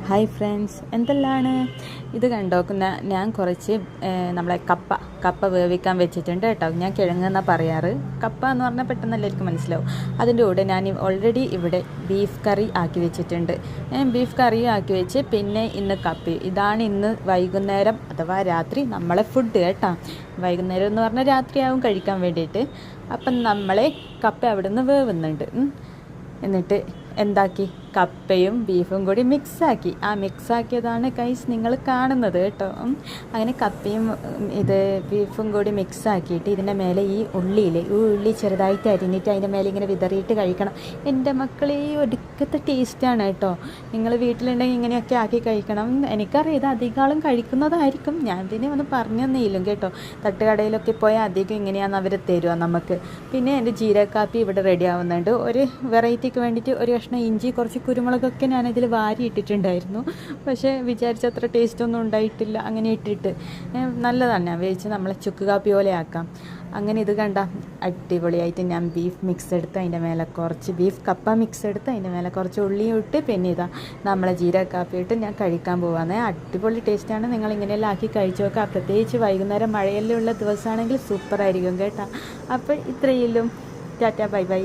Hi friends, എന്തെല്ലാണ് ഇത് കണ്ടോക്കുന്ന ഞാൻ കുറച്ച് നമ്മളെ കപ്പ വേവിക്കാൻ വെച്ചിട്ടുണ്ട് കേട്ടോ. ഞാൻ കിഴങ്ങെന്നാണ് പറയാറ്. കപ്പ എന്ന് പറഞ്ഞാൽ പെട്ടെന്ന് എല്ലാവർക്കും മനസ്സിലാവും. അതിൻ്റെ കൂടെ ഞാൻ ഓൾറെഡി ഇവിടെ ബീഫ് കറി ആക്കി വെച്ചിട്ടുണ്ട്. ബീഫ് കറി ആക്കി വെച്ച് പിന്നെ ഇന്ന് കപ്പ. ഇതാണ് ഇന്ന് വൈകുന്നേരം അഥവാ രാത്രി നമ്മളെ ഫുഡ് കേട്ടോ. വൈകുന്നേരം എന്ന് പറഞ്ഞാൽ രാത്രിയാവും കഴിക്കാൻ വേണ്ടിയിട്ട്. അപ്പം നമ്മളെ കപ്പ അവിടെ നിന്ന് വേവുന്നുണ്ട്. എന്നിട്ട് എന്താക്കി, കപ്പയും ബീഫും കൂടി മിക്സാക്കി. ആ മിക്സാക്കിയതാണ് ഗൈസ് നിങ്ങൾ കാണുന്നത് കേട്ടോ. അങ്ങനെ കപ്പയും ബീഫും കൂടി മിക്സാക്കിയിട്ട് ഇതിൻ്റെ മേലെ ഈ ഉള്ളി ചെറുതായിട്ട് അരിഞ്ഞിട്ട് അതിൻ്റെ മേലെ ഇങ്ങനെ വിതറിയിട്ട് കഴിക്കണം. എൻ്റെ മക്കളെ ഒടുക്കത്തെ ടേസ്റ്റാണ് കേട്ടോ. നിങ്ങൾ വീട്ടിലുണ്ടെങ്കിൽ ഇങ്ങനെയൊക്കെ ആക്കി കഴിക്കണം. എനിക്കറിയാം ഇത് അധികം കഴിക്കുന്നതായിരിക്കും. ഞാൻ പിന്നെ ഒന്ന് പറഞ്ഞു തന്നില്ലും കേട്ടോ. തട്ടുകടയിലൊക്കെ പോയാൽ അധികം ഇങ്ങനെയാണ് അവർ തരുക നമുക്ക്. പിന്നെ എൻ്റെ ജീരകാപ്പി ഇവിടെ റെഡി ആവുന്നുണ്ട്. ഒരു വെറൈറ്റിക്ക് വേണ്ടിയിട്ട് ഒരു കഷ്ണം ഇഞ്ചി, കുറച്ച് കുരുമുളകൊക്കെ ഞാനതിൽ വാരി ഇട്ടിട്ടുണ്ടായിരുന്നു. പക്ഷേ വിചാരിച്ചത്ര ടേസ്റ്റൊന്നും ഉണ്ടായിട്ടില്ല. അങ്ങനെ ഇട്ടിട്ട് നല്ലതാണ്. ഞാൻ വേവിച്ച് നമ്മളെ ചുക്ക് കാപ്പി പോലെ ആക്കാം. അങ്ങനെ ഇത് കണ്ട അടിപൊളിയായിട്ട് ഞാൻ ബീഫ് മിക്സ് എടുത്ത് അതിൻ്റെ മേലെ കുറച്ച് കപ്പ മിക്സ് എടുത്ത് അതിൻ്റെ മേലെ കുറച്ച് ഉള്ളിയും ഇട്ട് പിന്നെ നമ്മളെ ജീരക കാപ്പി ഇട്ട് ഞാൻ കഴിക്കാൻ പോവാന്ന്. അടിപൊളി ടേസ്റ്റാണ്. നിങ്ങൾ ഇങ്ങനെയെല്ലാം ആക്കി കഴിച്ചു നോക്കുക. പ്രത്യേകിച്ച് വൈകുന്നേരം മഴയെല്ലാം ഉള്ള ദിവസമാണെങ്കിൽ സൂപ്പറായിരിക്കും കേട്ടോ. അപ്പോൾ ഇത്രയെല്ലാം. Tata, bye bye.